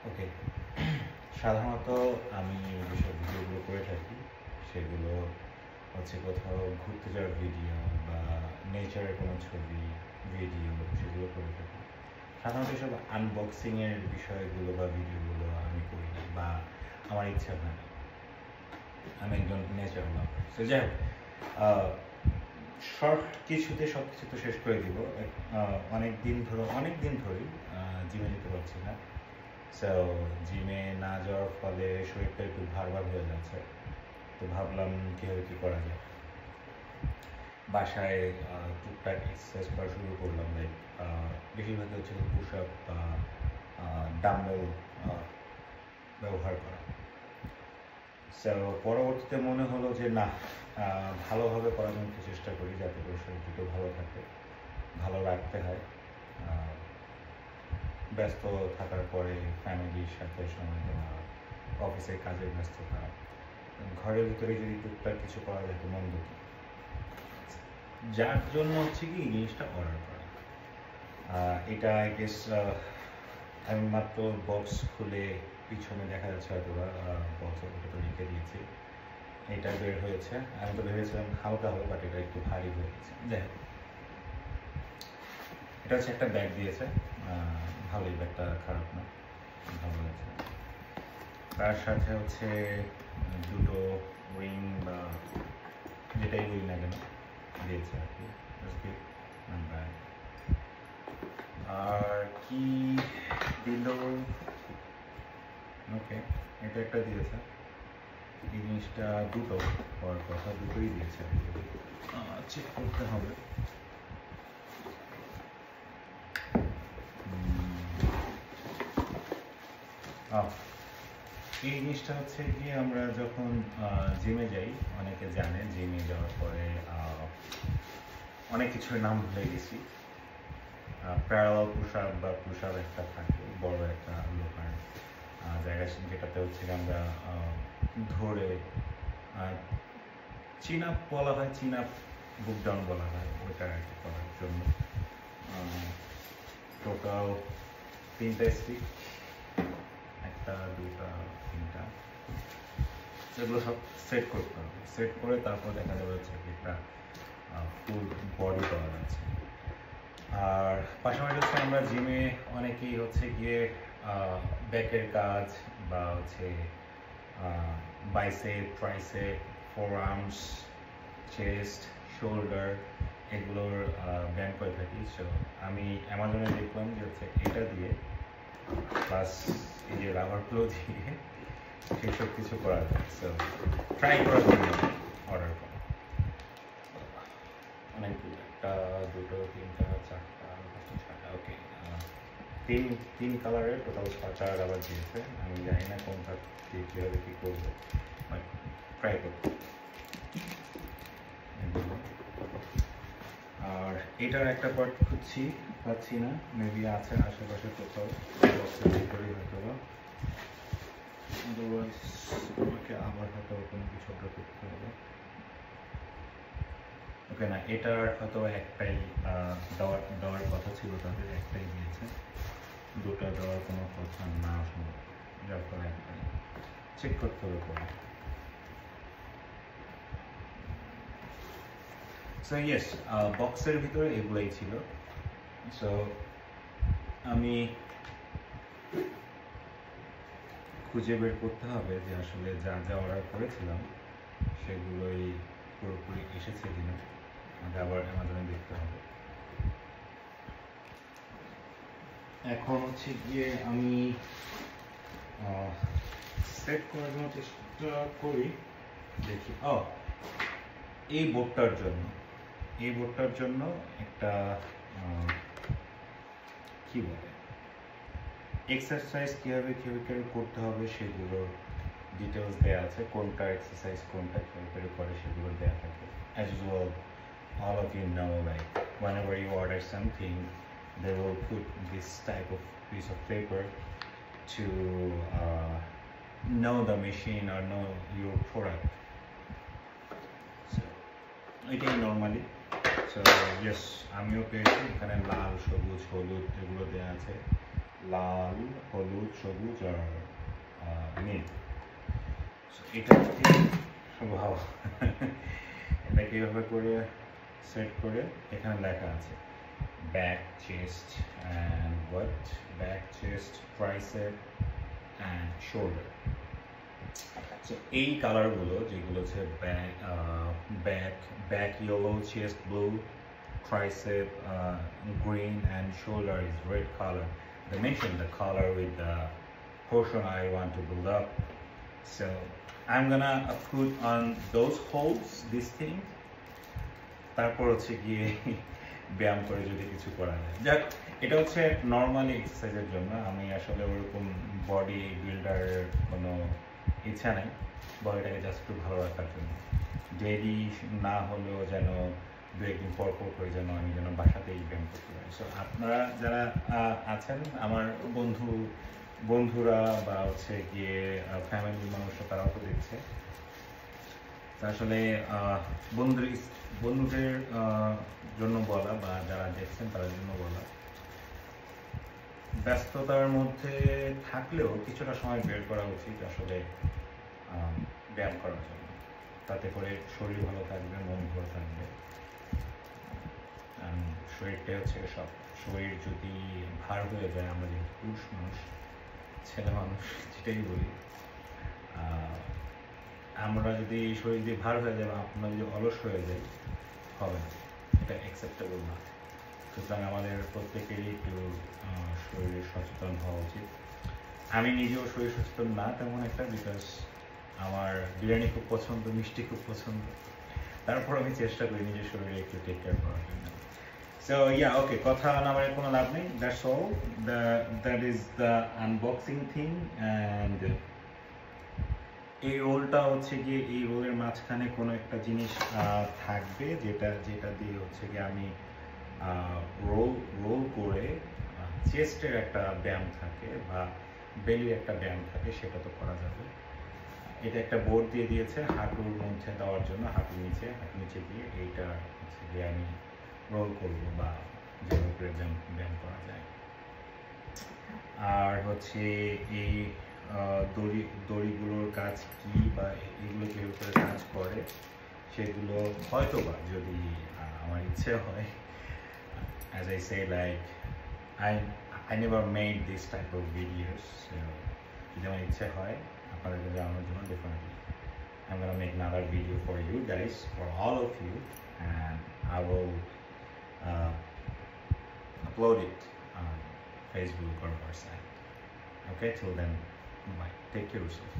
ওকে, সাধারণত আমি যেসব ভিডিওগুলো করে থাকি সেগুলো হচ্ছে কোথাও ঘুরতে যাওয়ার ভিডিও বা নেচারের কোনো ছবি, ভিডিও সেগুলো করে থাকি। সাধারণত এসব আনবক্সিংয়ের বিষয়গুলো বা ভিডিওগুলো আমি করি না বা আমার ইচ্ছা হয় না। আমি একজন নেচার লাভার। সো যাই হোক, শর্ট কিছুতে সব কিছু তো শেষ করে দিব। অনেক দিন ধরেই জিমে যেতে পারছি না। সো জিমে না যাওয়ার ফলে শরীরটা একটু ভার হয়ে যাচ্ছে। তো ভাবলাম কীভাবে কী করা যায়। বাসায় টুকটাক এক্সারসাইজ করা শুরু করলাম, লাইক বেশিরভাগই হচ্ছে পুশ আপ বা ডাম্বেল ব্যবহার করা। সো পরবর্তীতে মনে হলো যে না, ভালোভাবে করার জন্য চেষ্টা করি যাতে করে শরীরটা ভালো থাকে, ভালো রাখতে হয়। ব্যস্ত থাকার পরে ফ্যামিলির সাথে সময় দেওয়া, অফিসের কাজের ব্যস্ততা, ঘরের ভিতরে যদি টুকটাক কিছু করা যায় তো মন্দ কি। যার জন্য হচ্ছে কি জিনিসটা অর্ডার করা। এটা আই গেস আমি মাত্র বক্স খুলে পিছনে দেখা যাচ্ছে হয়তো বক্স ওটা রেখে দিয়েছি, এটা বের হয়েছে। আমি তো ভেবেছিলাম হালকা হবে, বাট এটা একটু ভারী হয়ে গেছে। যাই হোক, এটা হচ্ছে একটা ব্যাগ দিয়েছে, ভালোই, ব্যাগটা খারাপ না, ভালো হয়েছে। তার সাথে হচ্ছে দুটো রিং বা যেটাই বলি না কেন দিয়েছে আর কি। আর কি দিল, ওকে, এটা একটা দিয়েছে। এই জিনিসটা দুটো হওয়ার কথা, দুটোই দিয়েছে, চেক করতে হবে। এই জিনিসটা হচ্ছে কি, আমরা যখন জিমে যাই, অনেকে জানে জিমে যাওয়ার পরে অনেক কিছুর নাম ভুলে গেছি। প্যারালাল পুশ আপ বা পুশ আপ একটা থাকে, বড় একটা লোহার জায়গা, যেটাতে হচ্ছে আমরা ধরে চিন আপ বলা হয়, চিন আপ বুক ডাউন বলা হয়, ওইটা আর কি করার জন্য টোটাল 3টা স্টিক, 1টা 2টা 3টা, সেগুলো সব সেট করতে হবে। সেট করে তারপর দেখা যাবে হচ্ছে একটা ফুল বডি পাওয়া যাচ্ছে। আর পাশাপাশি হচ্ছে আমরা জিমে অনেকেই হচ্ছে গিয়ে ব্যাকের কাজ বা হচ্ছে bicep, tricep, four arms, chest, shoulder, এগুলোর ব্যায়াম করে থাকি। সো আমি অ্যামাজনে দেখলাম যে হচ্ছে এটা দিয়ে প্লাস এই যে রাবারগুলো দিয়ে সেসব কিছু করা যায়। সো ট্রাই করার জন্য অর্ডার করা। অনেকগুলো, 1টা 2টো 3টা 4টা 5টা 6টা, ওকে, তিন কালারের টোটাল 6টা রাবার দিয়েছে। আমি জানি না কোনটা দিয়ে কীভাবে কী করবো, বাট ট্রাই করবো। আর এটার একটা পার্ট খুঁজছি, পাচ্ছি না, মেবি আছে আশেপাশে কোথাও, বক্সের ভিতরেই হয়তো বা। আদারওয়াইজ আমাকে আবার হয়তো কোনো কিছু অর্ডার করতে হবে। ওকে, না, এটার হয়তো একটাই দেওয়ার কথা ছিল, তাদের একটাই দিয়েছে, 2টা দেওয়ার কোনো কথা না সম্ভব, যার ফলে একটাই চেক করতে হবে পরে। সো ইয়েস, বক্সের ভিতরে এগুলোই ছিল। সো আমি খুঁজে বের করতে হবে যে আসলে যা যা অর্ডার করেছিলাম সেগুলোই পুরোপুরি এসেছে কিনা, আমাকে আবার অ্যামাজনে দেখতে হবে। এখন হচ্ছে গিয়ে আমি সেট করার জন্য চেষ্টা করি, দেখি। এই বোর্ডটার জন্য একটা কি বলে, এক্সারসাইজ কীভাবে করতে হবে সেগুলোর ডিটেলস দেওয়া আছে, কোনটা এক্সারসাইজ কোনটা কীভাবে করে সেগুলো দেওয়া থাকে। As usual, all of you know, like whenever you order something, they will put this type of piece of paper to know the machine or know your product. So এটাই নর্মালি। সো ইয়েস, আমিও পেয়েছি, এখানে লাল, সবুজ, হলুদ এগুলো দেওয়া আছে। লাল, হলুদ, সবুজ আর নীল। এটা ভালো এটাকে এভাবে করে সেট করে এখানে লেখা আছে back, chest and what? Back, chest, tricep and shoulder. So এই কালারগুলো যেগুলো হচ্ছে back yellow, chest blue, tricep green and shoulder is red color. They mentioned the color with the portion I want to build up. So I'm gonna put on those holes this thing. তারপর হচ্ছে গিয়ে ব্যায়াম করে যদি কিছু করা যায়। যাক, এটা হচ্ছে নর্মালি এক্সারসাইজের জন্য। আমি আসলে ওরকম বডি বিল্ডারের কোনো ইচ্ছা নেই, বডিটাকে জাস্ট একটু ভালো রাখার জন্য। ডেইলি না হলেও যেন দু একদিন পর পর করে যেন আমি যেন বাসাতেই ব্যায়াম করতে পারি। সো আপনারা যারা আছেন আমার বন্ধুরা বা হচ্ছে গিয়ে ফ্যামিলির মানুষরা, তারাও তো দেখছে। আসলে বন্ধুদের জন্য বলা বা যারা দেখছেন তাদের জন্য বলা, ব্যস্ততার মধ্যে থাকলেও কিছুটা সময় বের করা উচিত আসলে ব্যায়াম করার জন্য। তাতে করে শরীর ভালো থাকবে, মন ভালো থাকবে। শরীরটাই হচ্ছে সব। শরীর যদি ভার হয়ে যায়, আমরা যেহেতু পুরুষ মানুষ, ছেলে মানুষ যেটাই বলি, আমরা যদি শরীর দিয়ে ভার হয়ে যায় বা আমরা যদি অলস হয়ে যাই, হবে না, এটা অ্যাকসেপ্টেবল না। সুতরাং আমাদের প্রত্যেকেরই একটু শরীরে সচেতন হওয়া উচিত। আমি নিজেও শরীর সচেতন না তেমন একটা, বিকজ আমার বিরিয়ানি খুব পছন্দ, মিষ্টি খুব পছন্দ। তারপর আমি চেষ্টা করি নিজের শরীরে একটু টেক কেয়ার করার জন্য। সো ইয়া, ওকে, কথা নামার কোনো লাভ নেই। That's all, that is the unboxing thing. And এই রোলটা হচ্ছে গিয়ে, এই রোলের মাঝখানে কোনো একটা জিনিস থাকবে, যেটা দিয়ে হচ্ছে গিয়ে আমি রোল করে চেস্টের একটা ব্যায়াম থাকে বা বেলির একটা ব্যায়াম থাকে, সেটা তো করা যাবে। এটা একটা বোর্ড দিয়ে দিয়েছে হাঁটুর মধ্যে দেওয়ার জন্য, হাঁটুর নিচে দিয়ে এইটা হচ্ছে গিয়ে আমি রোল করবো বা যেভাবে করে ব্যায়াম করা যায়। আর হচ্ছে এই দড়িগুলোর কাজ কি বা এগুলো যেভাবে করে কাজ করে, সেগুলো হয়তো বা যদি আমার ইচ্ছে হয়, as I say, like I never made this type of videos, so যদি আমার ইচ্ছে হয় আপনাদেরকে জানানোর জন্য, definitely I'm gonna make another video for you guys, for all of you, and I will upload it on Facebook or our site. Okay, till then, bye. Take care of yourself.